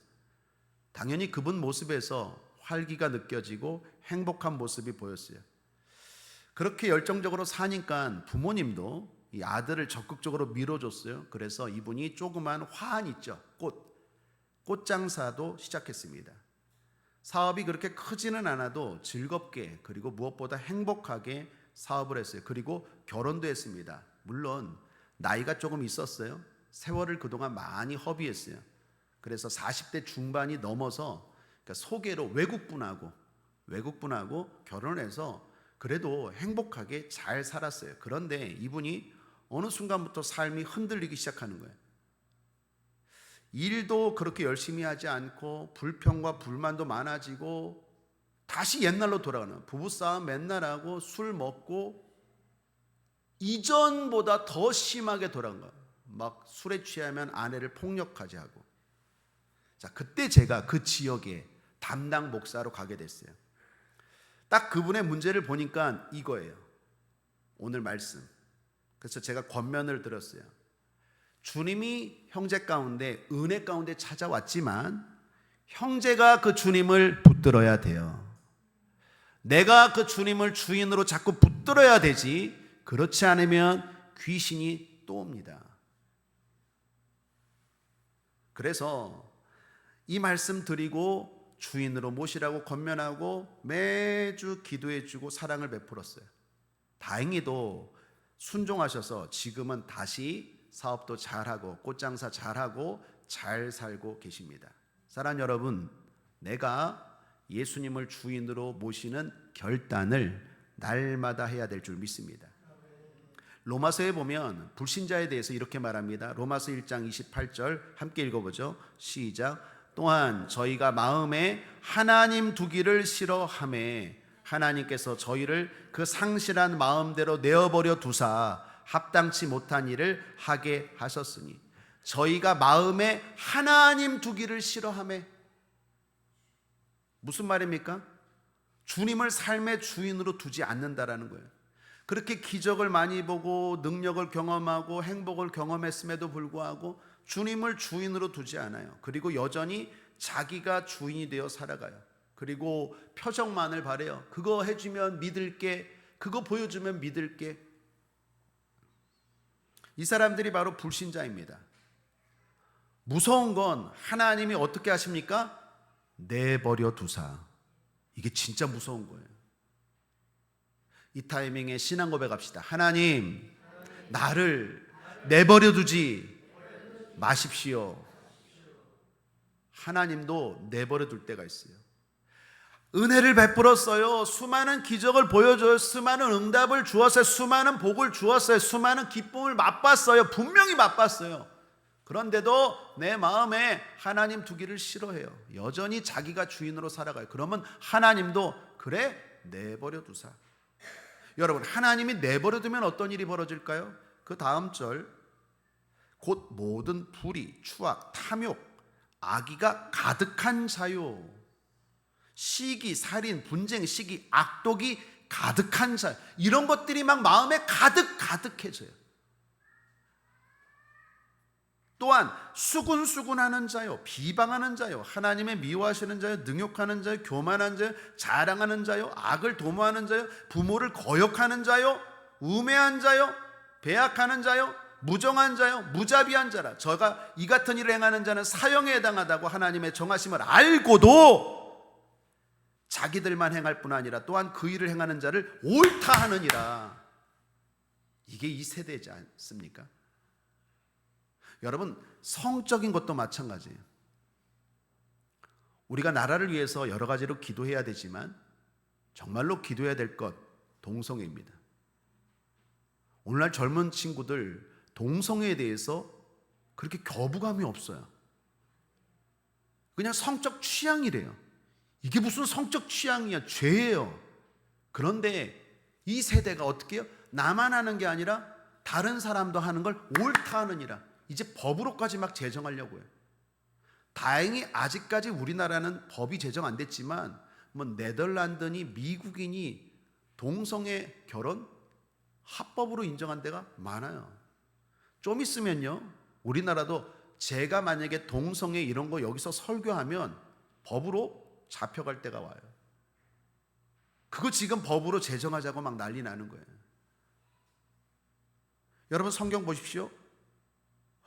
당연히 그분 모습에서 활기가 느껴지고 행복한 모습이 보였어요. 그렇게 열정적으로 사니까 부모님도 이 아들을 적극적으로 밀어줬어요. 그래서 이분이 조그만 화환 있죠, 꽃 장사도 시작했습니다. 사업이 그렇게 크지는 않아도 즐겁게, 그리고 무엇보다 행복하게 사업을 했어요. 그리고 결혼도 했습니다. 물론 나이가 조금 있었어요. 세월을 그동안 많이 허비했어요. 그래서 40대 중반이 넘어서 소개로 외국분하고 결혼해서 그래도 행복하게 잘 살았어요. 그런데 이분이 어느 순간부터 삶이 흔들리기 시작하는 거예요. 일도 그렇게 열심히 하지 않고 불평과 불만도 많아지고 다시 옛날로 돌아가는, 부부싸움 맨날 하고 술 먹고 이전보다 더 심하게 돌아간 거예요. 막 술에 취하면 아내를 폭력하지 하고. 자, 그때 제가 그 지역에 담당 목사로 가게 됐어요. 딱 그분의 문제를 보니까 이거예요. 오늘 말씀. 그래서 제가 권면을 들었어요. 주님이 형제 가운데, 은혜 가운데 찾아왔지만 형제가 그 주님을 붙들어야 돼요. 내가 그 주님을 주인으로 자꾸 붙들어야 되지, 그렇지 않으면 귀신이 또 옵니다. 그래서 이 말씀 드리고 주인으로 모시라고 권면하고 매주 기도해주고 사랑을 베풀었어요. 다행히도 순종하셔서 지금은 다시 사업도 잘하고 꽃장사 잘하고 잘 살고 계십니다. 사랑하는 여러분, 내가 예수님을 주인으로 모시는 결단을 날마다 해야 될 줄 믿습니다. 로마서에 보면 불신자에 대해서 이렇게 말합니다. 로마서 1장 28절 함께 읽어보죠. 시작. 또한 저희가 마음에 하나님 두기를 싫어하매 하나님께서 저희를 그 상실한 마음대로 내어버려 두사 합당치 못한 일을 하게 하셨으니, 저희가 마음에 하나님 두기를 싫어하매, 무슨 말입니까? 주님을 삶의 주인으로 두지 않는다라는 거예요. 그렇게 기적을 많이 보고 능력을 경험하고 행복을 경험했음에도 불구하고 주님을 주인으로 두지 않아요. 그리고 여전히 자기가 주인이 되어 살아가요. 그리고 표적만을 바래요. 그거 해주면 믿을게, 그거 보여주면 믿을게. 이 사람들이 바로 불신자입니다. 무서운 건 하나님이 어떻게 하십니까? 내버려 두사. 이게 진짜 무서운 거예요. 이 타이밍에 신앙 고백합시다. 하나님, 나를 내버려 두지 마십시오. 하나님도 내버려 둘 때가 있어요. 은혜를 베풀었어요. 수많은 기적을 보여줘요. 수많은 응답을 주었어요. 수많은 복을 주었어요. 수많은 기쁨을 맛봤어요. 분명히 맛봤어요. 그런데도 내 마음에 하나님 두기를 싫어해요. 여전히 자기가 주인으로 살아가요. 그러면 하나님도 그래, 내버려 두사. 여러분, 하나님이 내버려 두면 어떤 일이 벌어질까요? 그 다음 절, 곧 모든 불의, 추악, 탐욕, 악의가 가득한 자요. 시기, 살인, 분쟁, 시기, 악독이 가득한 자. 이런 것들이 막 마음에 가득해져요. 또한 수군수군하는 자요, 비방하는 자요, 하나님의 미워하시는 자요, 능욕하는 자요, 교만한 자요, 자랑하는 자요, 악을 도모하는 자요, 부모를 거역하는 자요, 우매한 자요, 배약하는 자요, 무정한 자요, 무자비한 자라. 저가 이 같은 일을 행하는 자는 사형에 해당하다고 하나님의 정하심을 알고도 자기들만 행할 뿐 아니라 또한 그 일을 행하는 자를 옳다 하느니라. 이게 이 세대지 않습니까? 여러분, 성적인 것도 마찬가지예요. 우리가 나라를 위해서 여러 가지로 기도해야 되지만 정말로 기도해야 될 것, 동성애입니다. 오늘날 젊은 친구들 동성애에 대해서 그렇게 거부감이 없어요. 그냥 성적 취향이래요. 이게 무슨 성적 취향이야? 죄예요. 그런데 이 세대가 어떻게 해요? 나만 하는 게 아니라 다른 사람도 하는 걸 옳다 하느니라. 이제 법으로까지 막 제정하려고 해요. 다행히 아직까지 우리나라는 법이 제정 안 됐지만 뭐 네덜란드니 미국이니 동성애 결혼 합법으로 인정한 데가 많아요. 좀 있으면요, 우리나라도 제가 만약에 동성애 이런 거 여기서 설교하면 법으로 잡혀갈 때가 와요. 그거 지금 법으로 제정하자고 막 난리 나는 거예요. 여러분, 성경 보십시오.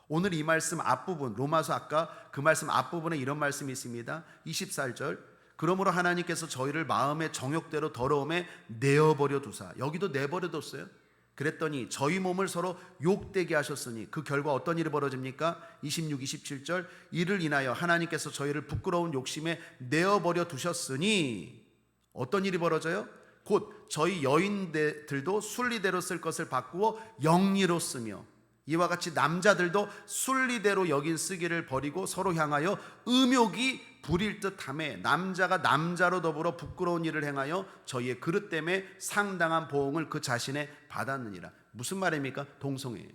오늘 이 말씀 앞부분, 로마서 아까 그 말씀 앞부분에 이런 말씀이 있습니다. 24절, 그러므로 하나님께서 저희를 마음의 정욕대로 더러움에 내어버려 두사. 여기도 내버려 뒀어요. 그랬더니 저희 몸을 서로 욕되게 하셨으니 그 결과 어떤 일이 벌어집니까? 26, 27절, 이를 인하여 하나님께서 저희를 부끄러운 욕심에 내어버려 두셨으니 어떤 일이 벌어져요? 곧 저희 여인들도 순리대로 쓸 것을 바꾸어 영리로 쓰며, 이와 같이 남자들도 순리대로 여긴 쓰기를 버리고 서로 향하여 음욕이 부릴 듯하며 남자가 남자로 더불어 부끄러운 일을 행하여 저희의 그릇 때문에 상당한 보응을 그 자신에 받았느니라. 무슨 말입니까? 동성애예요.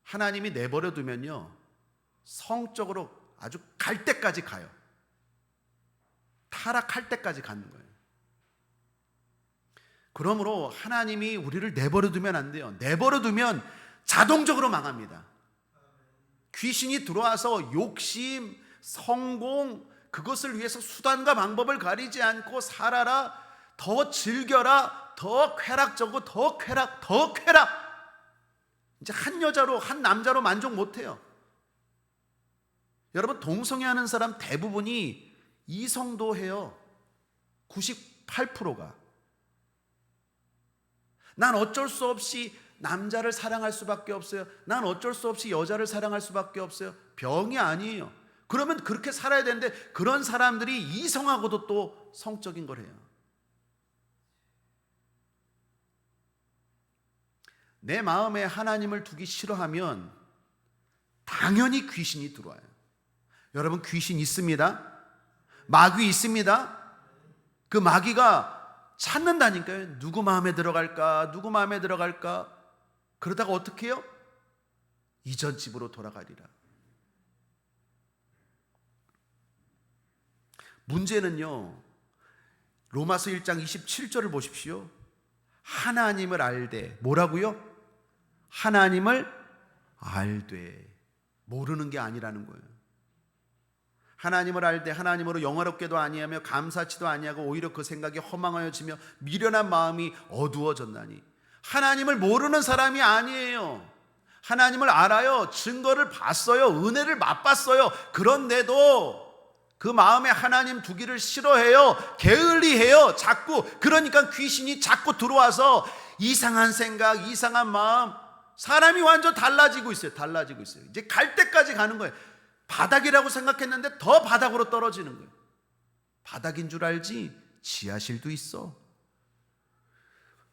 하나님이 내버려 두면요, 성적으로 아주 갈 때까지 가요. 타락할 때까지 가는 거예요. 그러므로 하나님이 우리를 내버려 두면 안 돼요. 내버려 두면 자동적으로 망합니다. 귀신이 들어와서 욕심, 성공, 그것을 위해서 수단과 방법을 가리지 않고 살아라, 더 즐겨라, 더 쾌락적으로, 더 쾌락, 더 쾌락. 이제 한 여자로, 한 남자로 만족 못해요. 여러분, 동성애하는 사람 대부분이 이성도해요. 98%가. 난 어쩔 수 없이 남자를 사랑할 수밖에 없어요. 난 어쩔 수 없이 여자를 사랑할 수밖에 없어요. 병이 아니에요. 그러면 그렇게 살아야 되는데 그런 사람들이 이성하고도 또 성적인 걸 해요. 내 마음에 하나님을 두기 싫어하면 당연히 귀신이 들어와요. 여러분, 귀신 있습니다. 마귀 있습니다. 그 마귀가 찾는다니까요. 누구 마음에 들어갈까? 누구 마음에 들어갈까? 그러다가 어떻게 해요? 이전 집으로 돌아가리라. 문제는요, 로마서 1장 27절을 보십시오. 하나님을 알되, 뭐라고요? 하나님을 알되. 모르는 게 아니라는 거예요. 하나님을 알되 하나님으로 영화롭게도 아니하며 감사치도 아니하고 오히려 그 생각이 허망하여지며 미련한 마음이 어두워졌나니. 하나님을 모르는 사람이 아니에요. 하나님을 알아요. 증거를 봤어요. 은혜를 맛봤어요. 그런데도 그 마음에 하나님 두기를 싫어해요. 게을리해요. 자꾸. 그러니까 귀신이 자꾸 들어와서 이상한 생각, 이상한 마음, 사람이 완전 달라지고 있어요. 달라지고 있어요. 이제 갈 때까지 가는 거예요. 바닥이라고 생각했는데 더 바닥으로 떨어지는 거예요. 바닥인 줄 알지 지하실도 있어.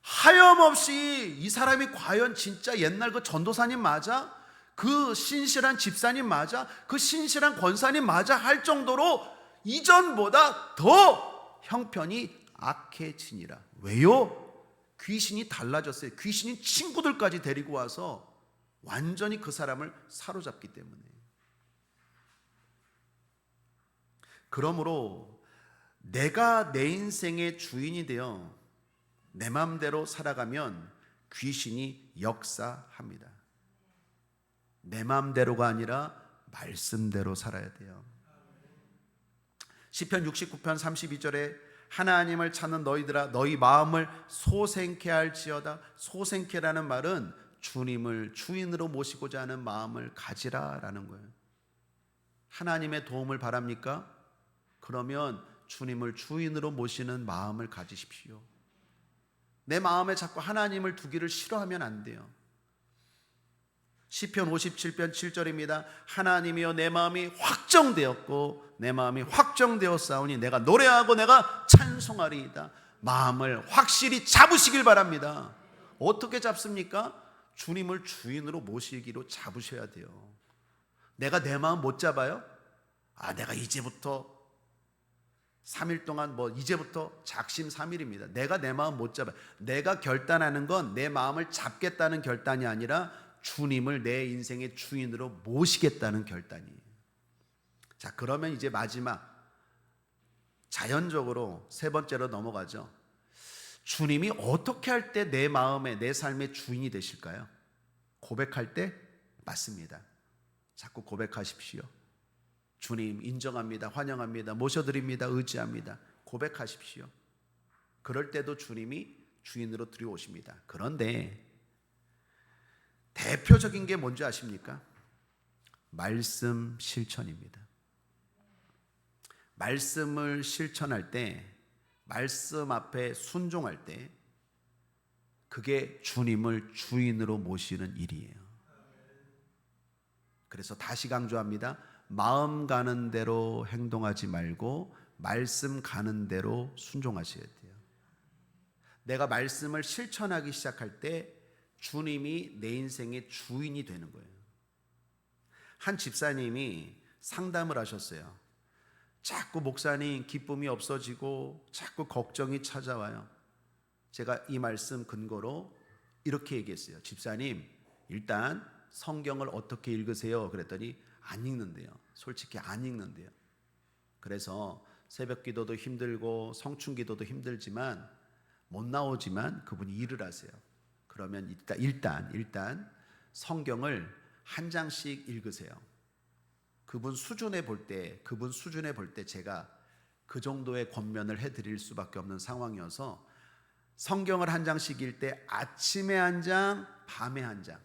하염없이 이 사람이 과연 진짜 옛날 그 전도사님 맞아? 그 신실한 집사님 맞아? 그 신실한 권사님 맞아? 할 정도로 이전보다 더 형편이 악해지니라. 왜요? 귀신이 달라졌어요. 귀신이 친구들까지 데리고 와서 완전히 그 사람을 사로잡기 때문에. 그러므로 내가 내 인생의 주인이 되어 내 마음대로 살아가면 귀신이 역사합니다. 내 마음대로가 아니라 말씀대로 살아야 돼요. 시편 69편 32절에 하나님을 찾는 너희들아 너희 마음을 소생케 할지어다. 소생케라는 말은 주님을 주인으로 모시고자 하는 마음을 가지라라는 거예요. 하나님의 도움을 바랍니까? 그러면 주님을 주인으로 모시는 마음을 가지십시오. 내 마음에 자꾸 하나님을 두기를 싫어하면 안 돼요. 시편 57편 7절입니다. 하나님이여 내 마음이 확정되었고 내 마음이 확정되었사오니 내가 노래하고 내가 찬송하리이다. 마음을 확실히 잡으시길 바랍니다. 어떻게 잡습니까? 주님을 주인으로 모시기로 잡으셔야 돼요. 내가 내 마음 못 잡아요? 내가 이제부터 3일 동안 이제부터 작심 3일입니다. 내가 내 마음 못 잡아요. 내가 결단하는 건 내 마음을 잡겠다는 결단이 아니라 주님을 내 인생의 주인으로 모시겠다는 결단이에요. 자, 그러면 이제 마지막 자연적으로 세 번째로 넘어가죠. 주님이 어떻게 할 때 내 마음에 내 삶의 주인이 되실까요? 고백할 때? 맞습니다. 자꾸 고백하십시오. 주님 인정합니다. 환영합니다. 모셔드립니다. 의지합니다. 고백하십시오. 그럴 때도 주님이 주인으로 들여오십니다. 그런데 대표적인 게 뭔지 아십니까? 말씀 실천입니다. 말씀을 실천할 때, 말씀 앞에 순종할 때 그게 주님을 주인으로 모시는 일이에요. 그래서 다시 강조합니다. 마음 가는 대로 행동하지 말고 말씀 가는 대로 순종하셔야 돼요. 내가 말씀을 실천하기 시작할 때 주님이 내 인생의 주인이 되는 거예요. 한 집사님이 상담을 하셨어요. 자꾸 목사님 기쁨이 없어지고 자꾸 걱정이 찾아와요. 제가 이 말씀 근거로 이렇게 얘기했어요. 집사님, 일단 성경을 어떻게 읽으세요? 그랬더니 안 읽는데요. 솔직히 안 읽는데요. 그래서 새벽 기도도 힘들고 성춘 기도도 힘들지만 못 나오지만 그분이 일을 하세요. 그러면 일단 성경을 한 장씩 읽으세요. 그분 수준에 볼 때 제가 그 정도의 권면을 해드릴 수밖에 없는 상황이어서 성경을 한 장씩 읽을 때 아침에 한 장, 밤에 한 장.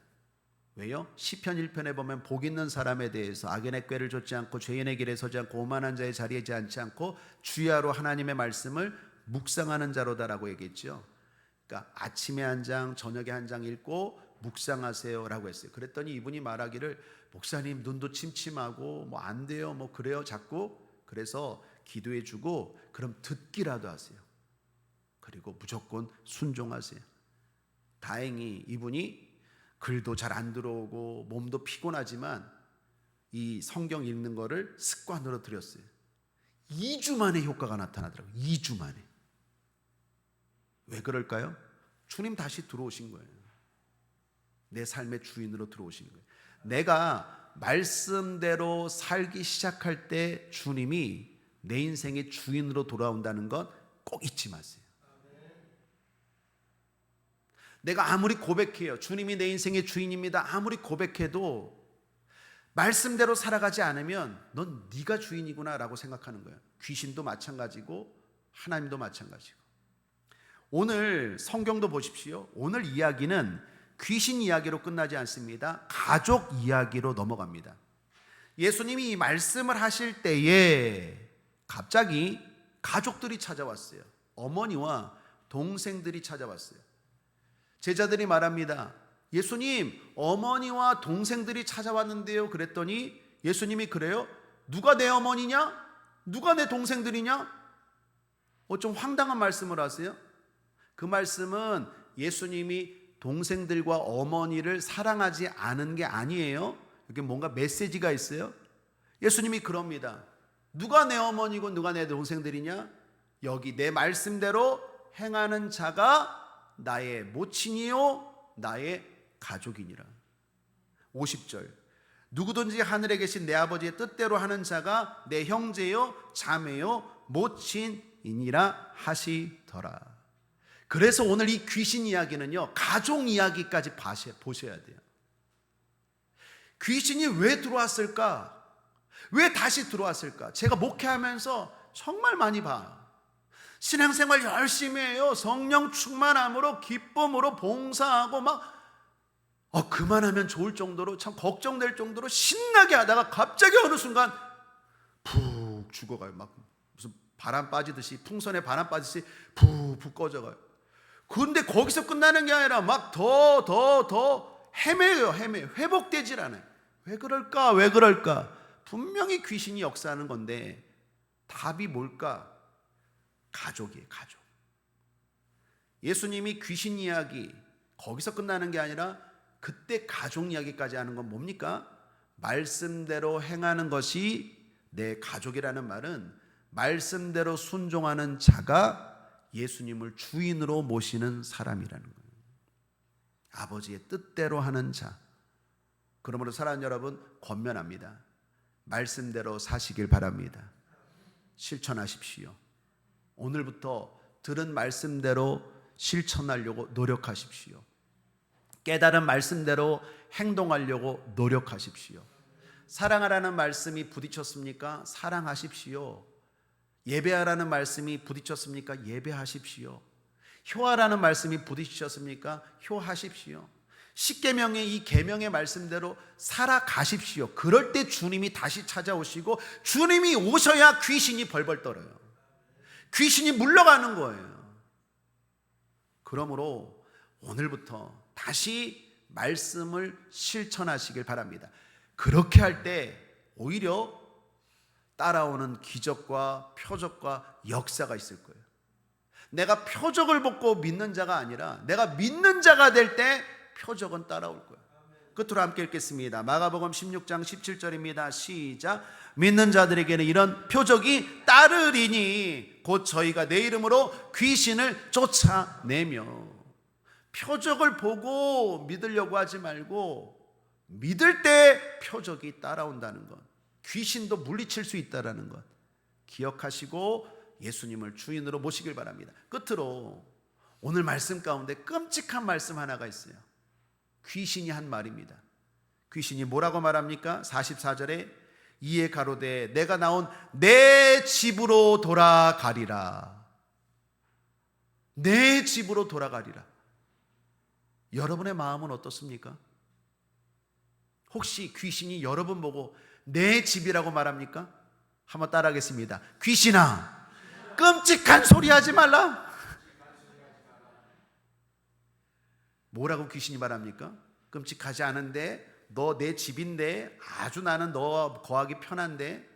왜요? 시편 1편에 보면 복 있는 사람에 대해서 악인의 꾀를 좇지 않고 죄인의 길에 서지 않고 오만한 자의 자리에 있지 않지 않고 주야로 하나님의 말씀을 묵상하는 자로다라고 얘기했죠. 그러니까 아침에 한 장, 저녁에 한 장 읽고 묵상하세요라고 했어요. 그랬더니 이분이 말하기를 목사님 눈도 침침하고 뭐 안 돼요, 뭐 그래요 자꾸. 그래서 기도해주고 그럼 듣기라도 하세요. 그리고 무조건 순종하세요. 다행히 이분이 글도 잘 안 들어오고 몸도 피곤하지만 이 성경 읽는 거를 습관으로 들였어요. 2주 만에 효과가 나타나더라고요. 2주 만에. 왜 그럴까요? 주님 다시 들어오신 거예요. 내 삶의 주인으로 들어오신 거예요. 내가 말씀대로 살기 시작할 때 주님이 내 인생의 주인으로 돌아온다는 것 꼭 잊지 마세요. 내가 아무리 고백해요. 주님이 내 인생의 주인입니다. 아무리 고백해도 말씀대로 살아가지 않으면 넌 네가 주인이구나 라고 생각하는 거예요. 귀신도 마찬가지고 하나님도 마찬가지고. 오늘 성경도 보십시오. 오늘 이야기는 귀신 이야기로 끝나지 않습니다. 가족 이야기로 넘어갑니다. 예수님이 이 말씀을 하실 때에 갑자기 가족들이 찾아왔어요. 어머니와 동생들이 찾아왔어요. 제자들이 말합니다. 예수님, 어머니와 동생들이 찾아왔는데요. 그랬더니 예수님이 그래요? 누가 내 어머니냐? 누가 내 동생들이냐? 좀 황당한 말씀을 하세요. 그 말씀은 예수님이 동생들과 어머니를 사랑하지 않은 게 아니에요. 이게 뭔가 메시지가 있어요. 예수님이 그럽니다. 누가 내 어머니고 누가 내 동생들이냐? 여기 내 말씀대로 행하는 자가 나의 모친이요 나의 가족이니라. 50절 누구든지 하늘에 계신 내 아버지의 뜻대로 하는 자가 내 형제요 자매요 모친이니라 하시더라. 그래서 오늘 이 귀신 이야기는요 가족 이야기까지 보셔야 돼요. 귀신이 왜 들어왔을까? 왜 다시 들어왔을까? 제가 목회하면서 정말 많이 봐요. 신앙생활 열심히 해요. 성령 충만함으로 기쁨으로 봉사하고 막 그만하면 좋을 정도로 참 걱정될 정도로 신나게 하다가 갑자기 어느 순간 푹 죽어가요. 막 무슨 바람 빠지듯이 풍선에 바람 빠지듯이 푹 꺼져가요. 그런데 거기서 끝나는 게 아니라 막 더 헤매요. 회복되질 않아요. 왜 그럴까? 분명히 귀신이 역사하는 건데 답이 뭘까? 가족이에요. 가족. 예수님이 귀신 이야기 거기서 끝나는 게 아니라 그때 가족 이야기까지 하는 건 뭡니까? 말씀대로 행하는 것이 내 가족이라는 말은 말씀대로 순종하는 자가 예수님을 주인으로 모시는 사람이라는 거예요. 아버지의 뜻대로 하는 자. 그러므로 사랑하는 여러분 권면합니다. 말씀대로 사시길 바랍니다. 실천하십시오. 오늘부터 들은 말씀대로 실천하려고 노력하십시오. 깨달은 말씀대로 행동하려고 노력하십시오. 사랑하라는 말씀이 부딪혔습니까? 사랑하십시오. 예배하라는 말씀이 부딪혔습니까? 예배하십시오. 효하라는 말씀이 부딪히셨습니까? 효하십시오. 십계명의 이 계명의 말씀대로 살아가십시오. 그럴 때 주님이 다시 찾아오시고 주님이 오셔야 귀신이 벌벌 떨어요. 귀신이 물러가는 거예요. 그러므로 오늘부터 다시 말씀을 실천하시길 바랍니다. 그렇게 할 때 오히려 따라오는 기적과 표적과 역사가 있을 거예요. 내가 표적을 보고 믿는 자가 아니라 내가 믿는 자가 될 때 표적은 따라올 거예요. 끝으로 함께 읽겠습니다. 마가복음 16장 17절입니다. 시작. 믿는 자들에게는 이런 표적이 따르리니 곧 저희가 내 이름으로 귀신을 쫓아내며. 표적을 보고 믿으려고 하지 말고 믿을 때 표적이 따라온다는 것, 귀신도 물리칠 수 있다는 것 기억하시고 예수님을 주인으로 모시길 바랍니다. 끝으로 오늘 말씀 가운데 끔찍한 말씀 하나가 있어요. 귀신이 한 말입니다. 귀신이 뭐라고 말합니까? 44절에 이에 가로되 내가 나온 내 집으로 돌아가리라. 내 집으로 돌아가리라. 여러분의 마음은 어떻습니까? 혹시 귀신이 여러분 보고 내 집이라고 말합니까? 한번 따라하겠습니다. 귀신아, 끔찍한 소리 하지 말라. 뭐라고 귀신이 말합니까? 끔찍하지 않은데, 너 내 집인데, 아주 나는 너 거하기 편한데,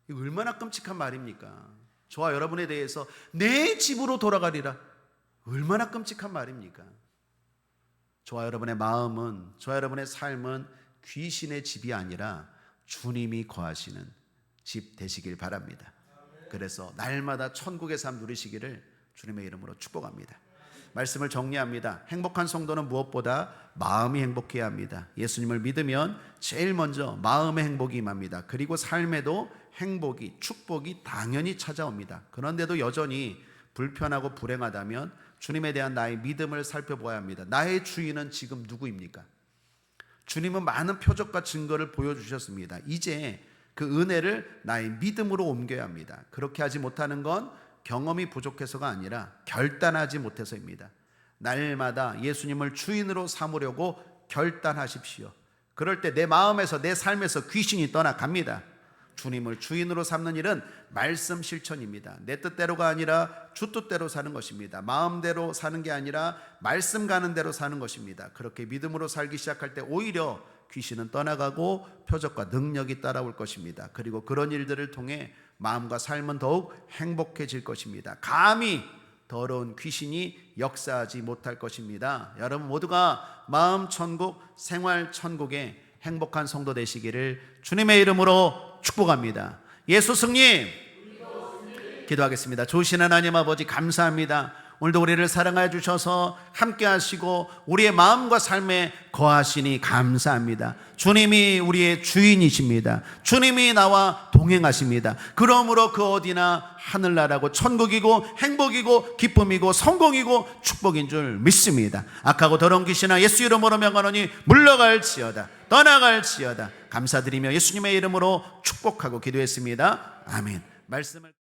이거 얼마나 끔찍한 말입니까? 저와 여러분에 대해서 내 집으로 돌아가리라. 얼마나 끔찍한 말입니까? 저와 여러분의 마음은, 저와 여러분의 삶은 귀신의 집이 아니라 주님이 거하시는 집 되시길 바랍니다. 그래서 날마다 천국의 삶 누리시기를 주님의 이름으로 축복합니다. 말씀을 정리합니다. 행복한 성도는 무엇보다 마음이 행복해야 합니다. 예수님을 믿으면 제일 먼저 마음의 행복이 임합니다. 그리고 삶에도 행복이, 축복이 당연히 찾아옵니다. 그런데도 여전히 불편하고 불행하다면 주님에 대한 나의 믿음을 살펴보아야 합니다. 나의 주인은 지금 누구입니까? 주님은 많은 표적과 증거를 보여주셨습니다. 이제 그 은혜를 나의 믿음으로 옮겨야 합니다. 그렇게 하지 못하는 건 경험이 부족해서가 아니라 결단하지 못해서입니다. 날마다 예수님을 주인으로 삼으려고 결단하십시오. 그럴 때 내 마음에서, 내 삶에서 귀신이 떠나갑니다. 주님을 주인으로 삼는 일은 말씀 실천입니다. 내 뜻대로가 아니라 주 뜻대로 사는 것입니다. 마음대로 사는 게 아니라 말씀 가는 대로 사는 것입니다. 그렇게 믿음으로 살기 시작할 때 오히려 귀신은 떠나가고 표적과 능력이 따라올 것입니다. 그리고 그런 일들을 통해 마음과 삶은 더욱 행복해질 것입니다. 감히 더러운 귀신이 역사하지 못할 것입니다. 여러분 모두가 마음 천국, 생활 천국의 행복한 성도 되시기를 주님의 이름으로 축복합니다. 예수 승리! 기도하겠습니다. 좋으신 하나님 아버지 감사합니다. 오늘도 우리를 사랑하여 주셔서 함께 하시고 우리의 마음과 삶에 거하시니 감사합니다. 주님이 우리의 주인이십니다. 주님이 나와 동행하십니다. 그러므로 그 어디나 하늘나라고 천국이고 행복이고 기쁨이고 성공이고 축복인 줄 믿습니다. 악하고 더러운 귀신아 예수 이름으로 명하노니 물러갈지어다, 떠나갈지어다. 감사드리며 예수님의 이름으로 축복하고 기도했습니다. 아멘. 말씀을